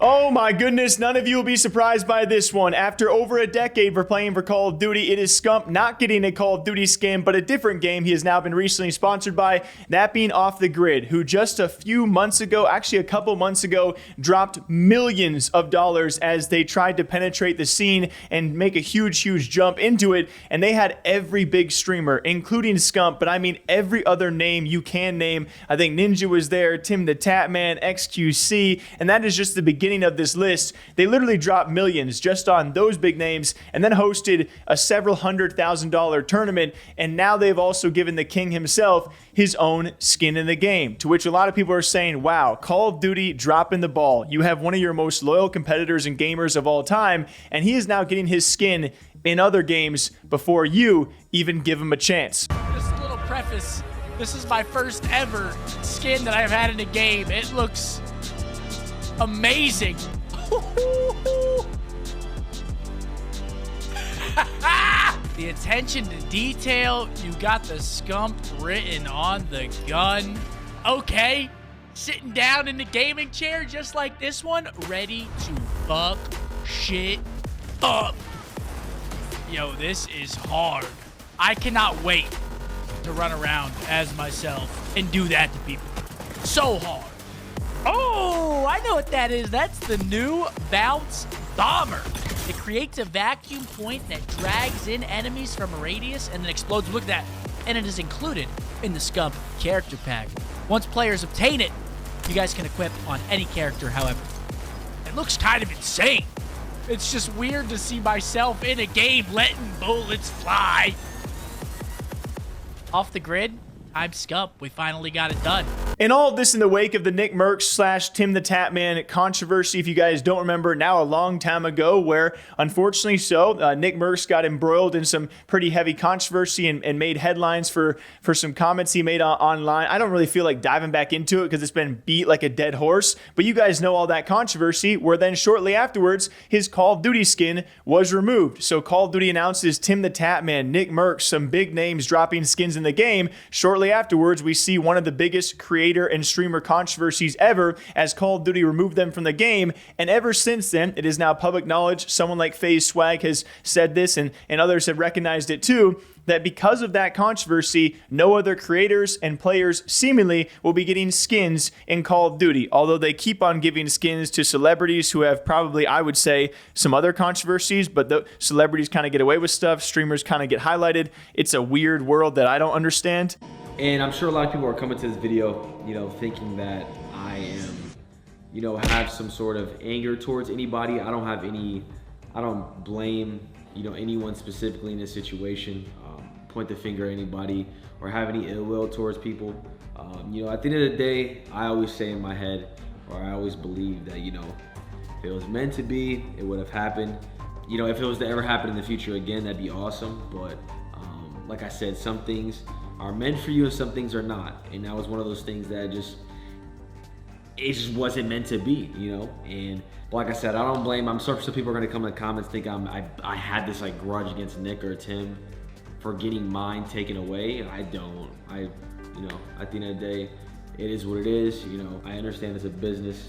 Oh my goodness, none of you will be surprised by this one. After over a decade for playing for Call of Duty, it is Scump not getting a Call of Duty skin, but a different game he has now been recently sponsored by, that being Off the Grid, who just a few months ago, actually a couple months ago, dropped millions of dollars as they tried to penetrate the scene and make a huge jump into it. And they had every big streamer, including Scump, but I mean every other name you can name. I think Ninja was there, timthetatman, XQC, and that is just the beginning of this list. They literally dropped millions just on those big names and then hosted a several $100,000 tournament, and now they've also given the king himself his own skin in the game, to which a lot of people are saying, wow, Call of Duty dropping the ball. You have one of your most loyal competitors and gamers of all time, and he is now getting his skin in other games before you even give him a chance. Just a little preface, this is my first ever skin that I've had in a game. It looks amazing. The attention to detail, you got the Scump written on the gun. Okay, sitting down in the gaming chair just like this one, ready to fuck shit up. Yo, this is hard. I cannot wait to run around as myself and do that to people. So hard. Oh, I know what that is. That's the new Bounce Bomber. It creates a vacuum point that drags in enemies from a radius and then explodes. Look at that. And it is included in the Scump character pack. Once players obtain it, you guys can equip on any character, however. It looks kind of insane. It's just weird to see myself in a game letting bullets fly. Off the grid, I'm Scump. We finally got it done. And all of this in the wake of the nickmercs / timthetatman controversy, if you guys don't remember, now a long time ago, where unfortunately nickmercs got embroiled in some pretty heavy controversy and made headlines for some comments he made online. I don't really feel like diving back into it because it's been beat like a dead horse, but you guys know all that controversy, where then shortly afterwards, his Call of Duty skin was removed. So Call of Duty announces timthetatman, nickmercs, some big names dropping skins in the game. Shortly afterwards, we see one of the biggest creator and streamer controversies ever as Call of Duty removed them from the game. And ever since then, it is now public knowledge, someone like FaZe Swag has said this, and others have recognized it too, that because of that controversy, no other creators and players seemingly will be getting skins in Call of Duty, although they keep on giving skins to celebrities who have probably, I would say, some other controversies, but the celebrities kind of get away with stuff, streamers kind of get highlighted. It's a weird world that I don't understand. And I'm sure a lot of people are coming to this video, thinking that I am, have some sort of anger towards anybody. I don't blame, anyone specifically in this situation, point the finger at anybody or have any ill will towards people. At the end of the day, I always say in my head, or I always believe that, if it was meant to be, it would have happened. If it was to ever happen in the future again, that'd be awesome. But like I said, some things are meant for you and some things are not. And that was one of those things that it just wasn't meant to be, And like I said, I don't blame. I'm sure some people are gonna come in the comments think I had this like grudge against Nick or Tim for getting mine taken away. I don't. At the end of the day, it is what it is. I understand it's a business.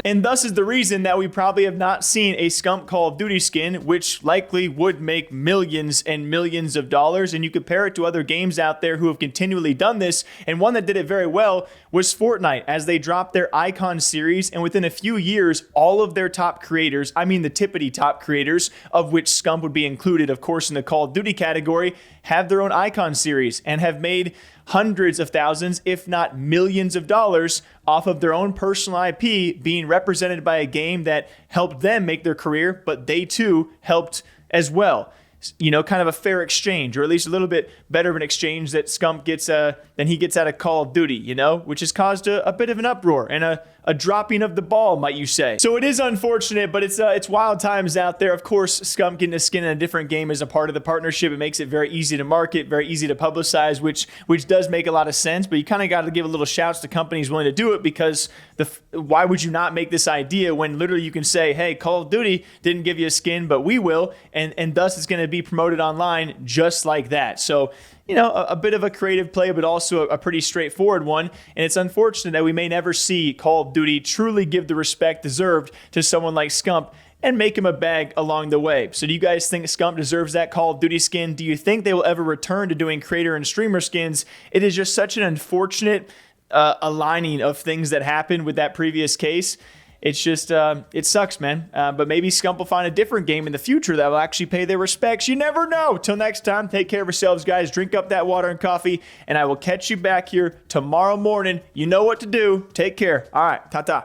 And thus is the reason that we probably have not seen a Scump Call of Duty skin, which likely would make millions and millions of dollars. And you compare it to other games out there who have continually done this. And one that did it very well was Fortnite, as they dropped their Icon series. And within a few years, all of their top creators, I mean the tippity top creators, of which Scump would be included, of course, in the Call of Duty category, have their own Icon series and have made hundreds of thousands, if not millions of dollars off of their own personal IP being represented by a game that helped them make their career, but they too helped as well. Kind of a fair exchange, or at least a little bit better of an exchange that Scump gets than he gets out of Call of Duty, which has caused a bit of an uproar and a dropping of the ball, might you say. So it is unfortunate, but it's wild times out there. Of course, Scump getting a skin in a different game is a part of the partnership. It makes it very easy to market, very easy to publicize, which does make a lot of sense. But you kind of got to give a little shouts to companies willing to do it, because why would you not make this idea when literally you can say, hey, Call of Duty didn't give you a skin, but we will, and thus it's going to be promoted online just like that. So, you know, a bit of a creative play, but also a pretty straightforward one. And it's unfortunate that we may never see Call of Duty truly give the respect deserved to someone like Scump and make him a bag along the way. So do you guys think Scump deserves that Call of Duty skin? Do you think they will ever return to doing creator and streamer skins? It is just such an unfortunate aligning of things that happened with that previous case. It's just, it sucks, man. But maybe Scump will find a different game in the future that will actually pay their respects. You never know. Till next time, take care of yourselves, guys. Drink up that water and coffee, and I will catch you back here tomorrow morning. You know what to do. Take care. All right, ta-ta.